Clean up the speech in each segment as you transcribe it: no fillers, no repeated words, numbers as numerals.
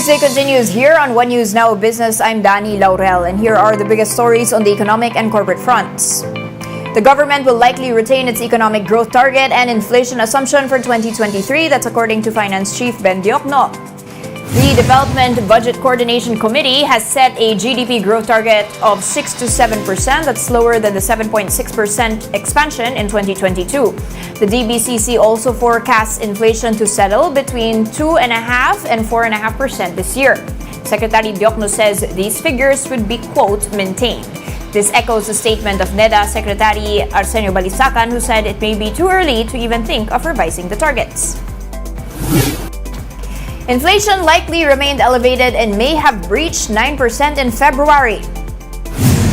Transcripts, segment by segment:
Tuesday continues here on One News Now Business. I'm Danny Laurel, and here are the biggest stories on the economic and corporate fronts. The government will likely retain its economic growth target and inflation assumption for 2023. That's according to Finance Chief Ben Diokno. The Development Budget Coordination Committee has set a GDP growth target of 6 to 7%. That's lower than the 7.6% expansion in 2022. The DBCC also forecasts inflation to settle between 2.5% and 4.5% this year. Secretary Diokno says these figures would be, quote, maintained. This echoes the statement of NEDA Secretary Arsenio Balisacan, who said it may be too early to even think of revising the targets. Inflation likely remained elevated and may have breached 9% in February.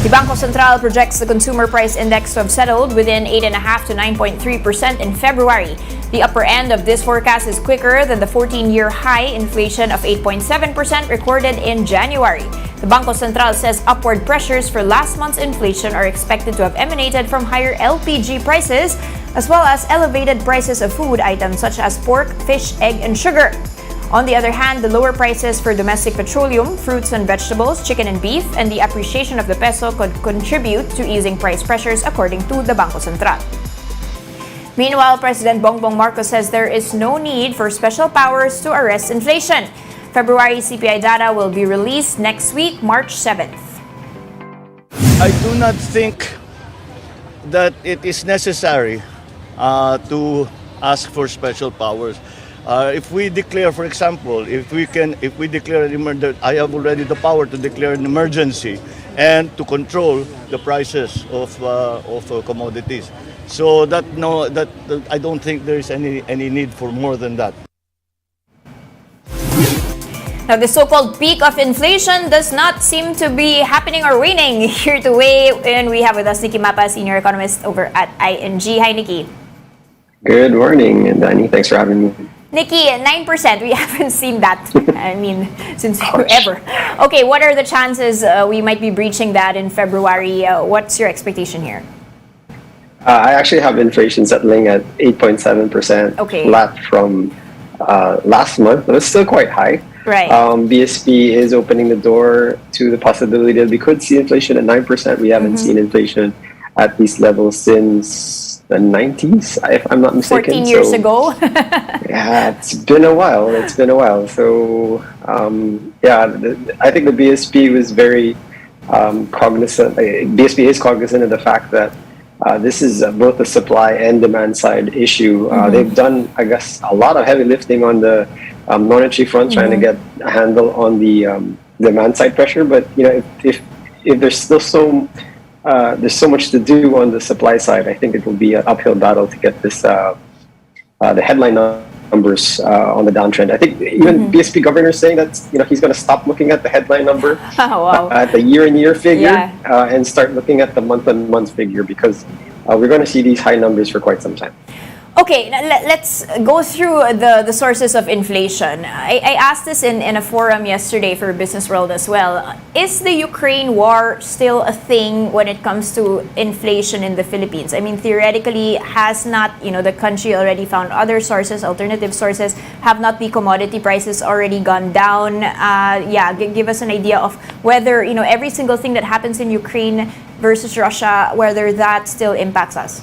The Bangko Sentral projects the consumer price index to have settled within 8.5% to 9.3% in February. The upper end of this forecast is quicker than the 14-year high inflation of 8.7% recorded in January. The Bangko Sentral says upward pressures for last month's inflation are expected to have emanated from higher LPG prices, as well as elevated prices of food items such as pork, fish, egg, and sugar. On the other hand, the lower prices for domestic petroleum, fruits and vegetables, chicken and beef, and the appreciation of the peso could contribute to easing price pressures, according to the Bangko Sentral. Meanwhile, President Bongbong Marcos says there is no need for special powers to arrest inflation. February CPI data will be released next week, March 7th. I do not think that it is necessary to ask for special powers. If we declare, for example, if we declare an emergency, I have already the power to declare an emergency and to control the prices of commodities. So that I don't think there is any need for more than that. Now, the so-called peak of inflation does not seem to be happening or waning. Here to weigh in, we have with us Nikki Mapa, senior economist over at ING. Hi, Nikki. Good morning, and Danny, thanks for having me. Nikki, 9%, we haven't seen that, since forever. Okay, what are the chances we might be breaching that in February? What's your expectation here? I actually have inflation settling at 8.7%, flat from last month, but it's still quite high. Right. BSP is opening the door to the possibility that we could see inflation at 9%. We haven't seen inflation at these levels since the 90s, if I'm not mistaken. 14 years ago. Yeah, it's been a while. So, I think the BSP was very cognizant. BSP is cognizant of the fact that this is both a supply and demand side issue. They've done, I guess, a lot of heavy lifting on the monetary front, trying to get a handle on the demand side pressure. But if there's still there's so much to do on the supply side, I think it will be an uphill battle to get this the headline numbers on the downtrend. I think even BSP governor is saying that he's going to stop looking at the headline number at the year-on-year figure and start looking at the month-on-month figure, because we're going to see these high numbers for quite some time. Okay, let's go through the sources of inflation. I asked this in a forum yesterday for Business World as well. Is the Ukraine war still a thing when it comes to inflation in the Philippines? I mean, theoretically, has not the country already found other sources, alternative sources? Have not the commodity prices already gone down? Give us an idea of whether every single thing that happens in Ukraine versus Russia, whether that still impacts us.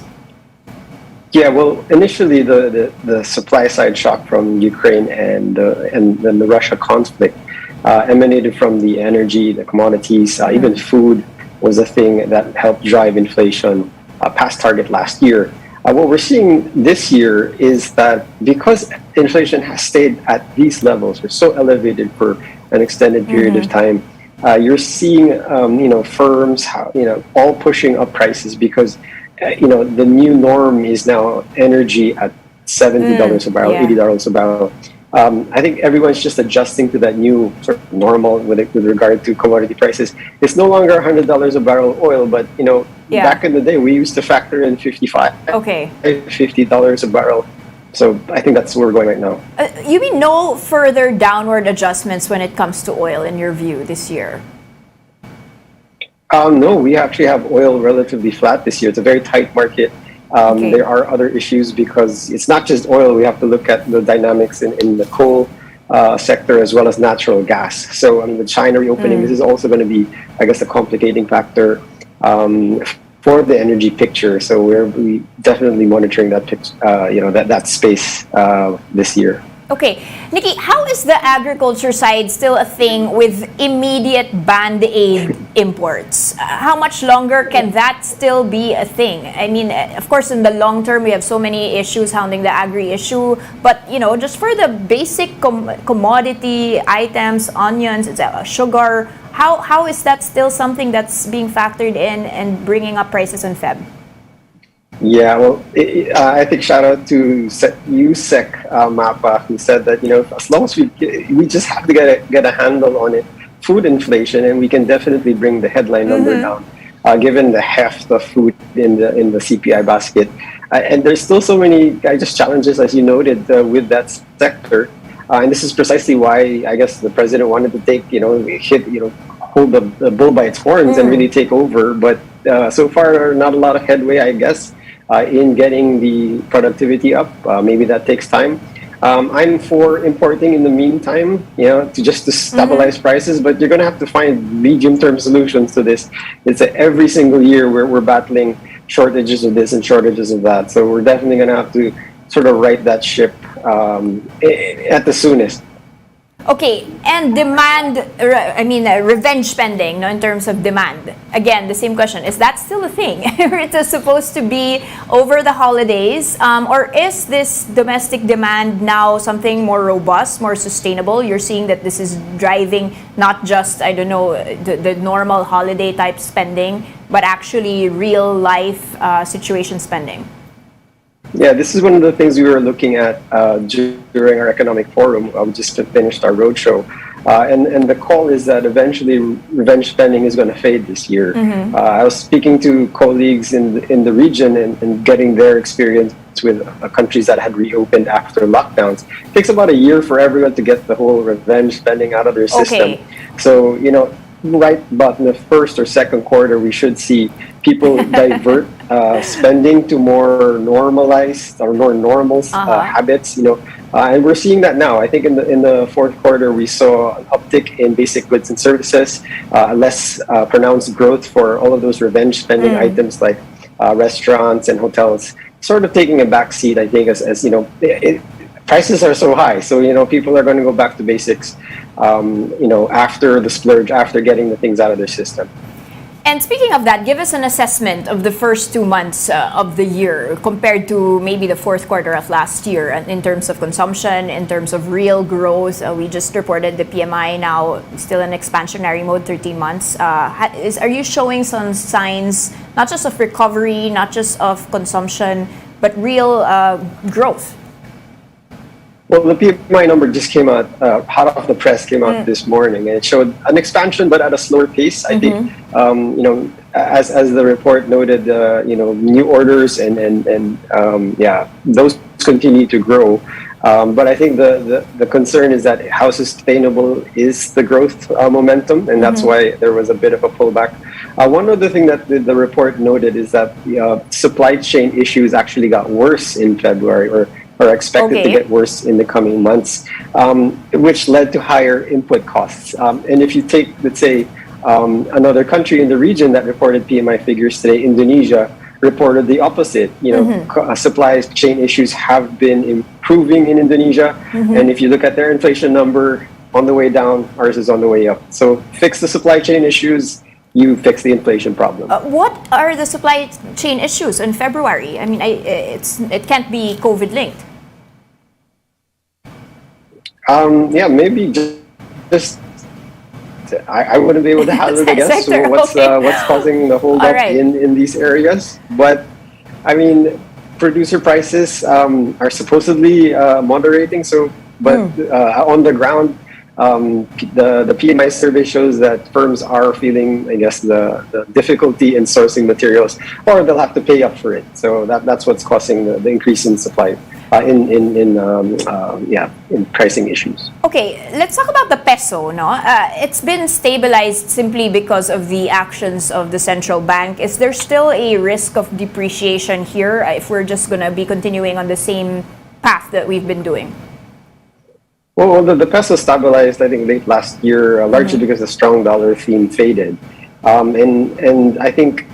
Yeah, well, initially the supply side shock from Ukraine and then the Russia conflict emanated from the energy, the commodities, even food was a thing that helped drive inflation past target last year. What we're seeing this year is that because inflation has stayed at these levels, or so elevated for an extended period of time, you're seeing firms all pushing up prices because the new norm is now energy at $70 a barrel, $80 a barrel. I think everyone's just adjusting to that new sort of normal with regard to commodity prices. It's no longer $100 a barrel oil, but back in the day we used to factor in $50 a barrel. So I think that's where we're going right now. You mean no further downward adjustments when it comes to oil in your view this year? No, we actually have oil relatively flat this year. It's a very tight market. There are other issues because it's not just oil. We have to look at the dynamics in the coal sector as well as natural gas. So, I mean, with China reopening, this is also going to be, I guess, a complicating factor for the energy picture. So we definitely monitoring that that space this year. Okay, Nikki, how is the agriculture side still a thing with immediate band aid imports? How much longer can that still be a thing? I mean, of course, in the long term, we have so many issues hounding the agri issue, but just for the basic commodity items, onions, sugar, how is that still something that's being factored in and bringing up prices in Feb? Yeah, well, I think shout out to USEC Mapa, who said that as long as we just have to get a handle on it, food inflation, and we can definitely bring the headline number down, given the heft of food in the CPI basket. And there's still so many challenges, as you noted, with that sector. And this is precisely why I guess the president wanted to hold the bull by its horns and really take over. But so far, not a lot of headway, I guess, in getting the productivity up. Maybe that takes time. I'm for importing in the meantime, to stabilize prices, but you're going to have to find medium-term solutions to this. It's every single year we're battling shortages of this and shortages of that. So we're definitely going to have to sort of right that ship at the soonest. Okay, and demand, revenge spending, in terms of demand. Again, the same question, is that still a thing? It is supposed to be over the holidays, or is this domestic demand now something more robust, more sustainable? You're seeing that this is driving not just, the normal holiday type spending, but actually real life situation spending. Yeah, this is one of the things we were looking at during our economic forum. We just finished our roadshow. And the call is that eventually revenge spending is going to fade this year. I was speaking to colleagues in the region and getting their experience with countries that had reopened after lockdowns. It takes about a year for everyone to get the whole revenge spending out of their system. So, right about in the first or second quarter, we should see people divert spending to more normalized or more normal habits. And we're seeing that now. I think in the fourth quarter we saw an uptick in basic goods and services, less pronounced growth for all of those revenge spending items like restaurants and hotels, sort of taking a back seat. I think as prices are so high, so people are going to go back to basics. After the splurge, after getting the things out of their system. And speaking of that, give us an assessment of the first 2 months of the year compared to maybe the fourth quarter of last year in terms of consumption, in terms of real growth. We just reported the PMI now still in expansionary mode, 13 months. Are you showing some signs, not just of recovery, not just of consumption, but real growth? Well, the PMI number just came out, hot off the press, came out this morning, and it showed an expansion, but at a slower pace. I think, as the report noted, new orders and those continue to grow. But I think the concern is that how sustainable is the growth momentum, and that's why there was a bit of a pullback. One other thing that the report noted is that supply chain issues actually got worse in February, or are expected to get worse in the coming months, which led to higher input costs. And if you take, let's say, another country in the region that reported PMI figures today, Indonesia, reported the opposite. Supply chain issues have been improving in Indonesia, and if you look at their inflation number on the way down, ours is on the way up. So fix the supply chain issues, you fix the inflation problem. What are the supply chain issues in February? I mean, it can't be COVID linked. Maybe just I wouldn't be able to hazard a guess. So what's causing the hold up in these areas? But I mean, producer prices are supposedly moderating. So, but on the ground, the PMI survey shows that firms are feeling, I guess, the difficulty in sourcing materials, or they'll have to pay up for it. So that's what's causing the increase in supply, in pricing issues. Okay, let's talk about the peso. It's been stabilized simply because of the actions of the central bank. Is there still a risk of depreciation here if we're just going to be continuing on the same path that we've been doing? Well, the peso stabilized, I think, late last year, largely because the strong dollar theme faded. And I think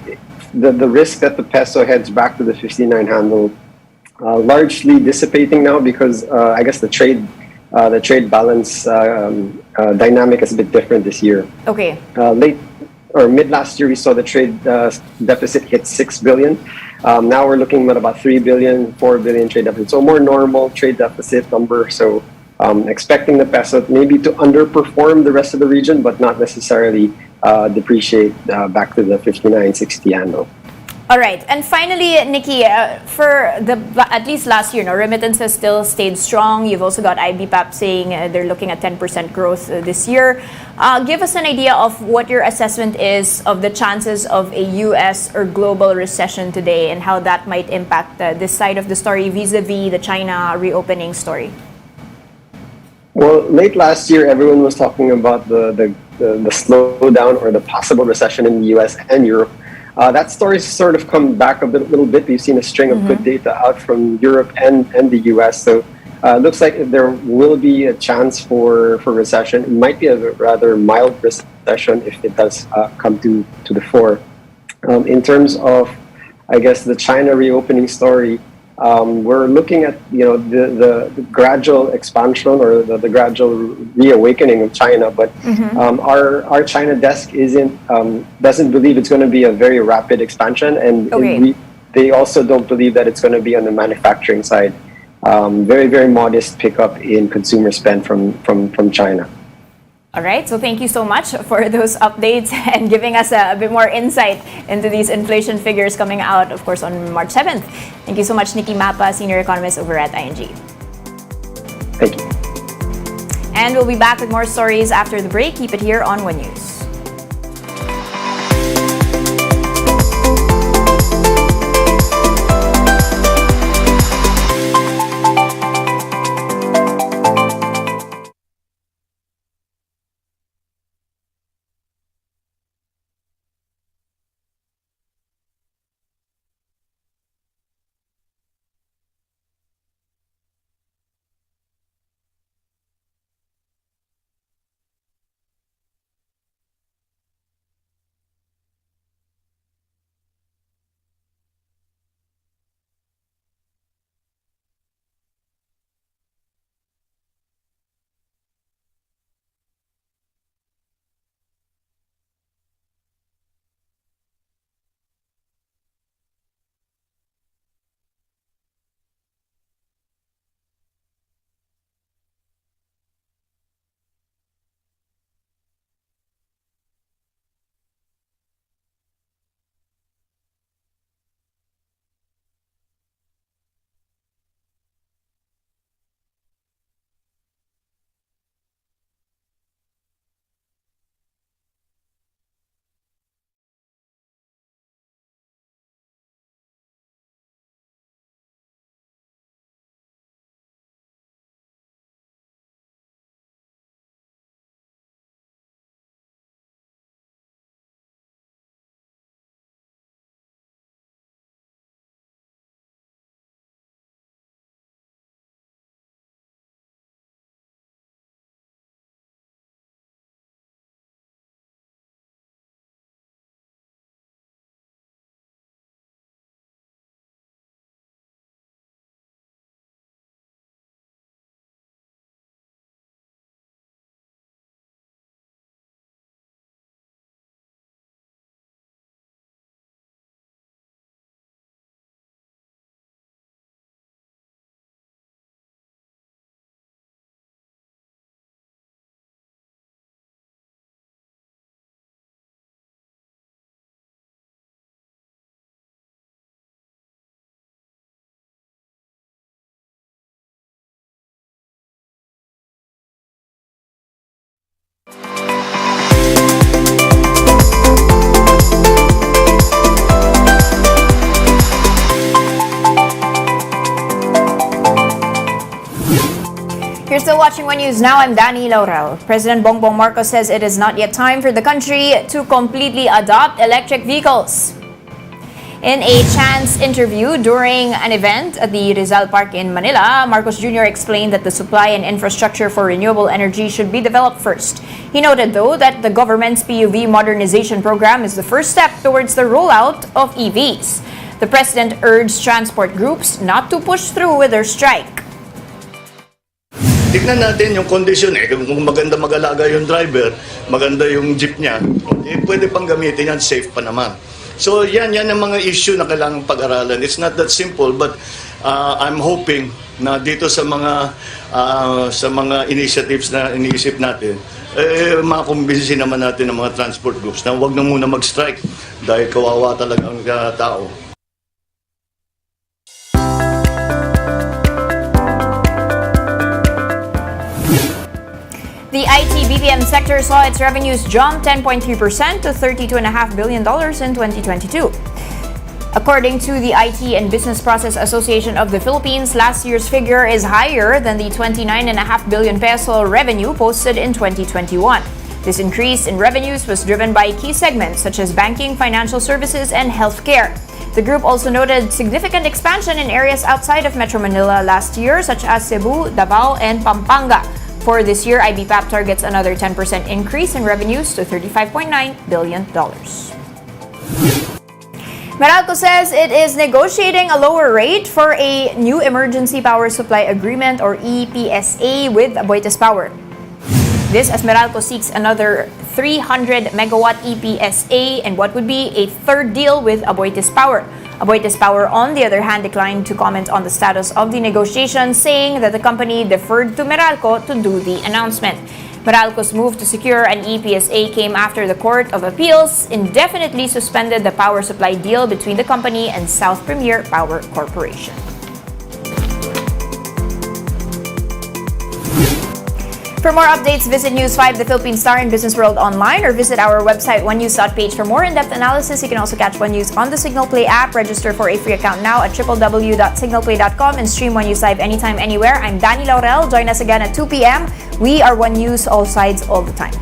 the risk that the peso heads back to the 59 handle largely dissipating now because I guess the trade balance dynamic is a bit different this year. Okay. Late or mid last year, we saw the trade deficit hit 6 billion. Now we're looking at about 3 billion, 4 billion trade deficit. So a more normal trade deficit number. So expecting the peso maybe to underperform the rest of the region, but not necessarily depreciate back to the 59-60 handle. All right. And finally, Nikki, for at least last year, remittances still stayed strong. You've also got IBPAP saying they're looking at 10% growth this year. Give us an idea of what your assessment is of the chances of a U.S. or global recession today and how that might impact this side of the story vis-a-vis the China reopening story. Well, late last year, everyone was talking about the slowdown or the possible recession in the U.S. and Europe. That story's sort of come back a little bit. We've seen a string of good data out from Europe and the US. So it looks like there will be a chance for recession. It might be a rather mild recession if it does come to the fore. In terms of, I guess, the China reopening story, we're looking at the gradual expansion or the gradual reawakening of China, but our China desk doesn't believe it's going to be a very rapid expansion, and they also don't believe that it's going to be on the manufacturing side. Very, very modest pickup in consumer spend from China. All right, so thank you so much for those updates and giving us a bit more insight into these inflation figures coming out, of course, on March 7th. Thank you so much, Nikki Mapa, Senior Economist over at ING. Thank you. And we'll be back with more stories after the break. Keep it here on One News. You're still watching One News Now. I'm Danny Laurel. President Bongbong Marcos says it is not yet time for the country to completely adopt electric vehicles. In a chance interview during an event at the Rizal Park in Manila, Marcos Jr. explained that the supply and infrastructure for renewable energy should be developed first. He noted, though, that the government's PUV modernization program is the first step towards the rollout of EVs. The president urged transport groups not to push through with their strike. Tignan natin yung kondisyon kung maganda mag-alaga yung driver, maganda yung jeep niya, pwede pang gamitin yan, safe pa naman. So yan ang mga issue na kailangang pag-aralan. It's not that simple, but I'm hoping na dito sa mga initiatives na iniisip natin, makakumbinsi naman natin ng mga transport groups na huwag na muna mag-strike dahil kawawa talaga ang tao. The IT BPM sector saw its revenues jump 10.3% to $32.5 billion in 2022. According to the IT and Business Process Association of the Philippines, last year's figure is higher than the 29.5 billion peso revenue posted in 2021. This increase in revenues was driven by key segments such as banking, financial services, and healthcare. The group also noted significant expansion in areas outside of Metro Manila last year, such as Cebu, Davao, and Pampanga. For this year, IBPAP targets another 10% increase in revenues to $35.9 billion. Meralco says it is negotiating a lower rate for a new Emergency Power Supply Agreement or EPSA with Aboitiz Power. This as Meralco seeks another 300 megawatt EPSA and what would be a third deal with Aboitiz Power. Aboitiz Power, on the other hand, declined to comment on the status of the negotiations, saying that the company deferred to Meralco to do the announcement. Meralco's move to secure an EPSA came after the Court of Appeals indefinitely suspended the power supply deal between the company and South Premier Power Corporation. For more updates, visit News 5, the Philippine Star, and Business World online, or visit our website, onenews.ph. For more in-depth analysis, you can also catch One News on the Signal Play app. Register for a free account now at www.signalplay.com and stream One News Live anytime, anywhere. I'm Danny Laurel. Join us again at 2 p.m. We are One News, all sides, all the time.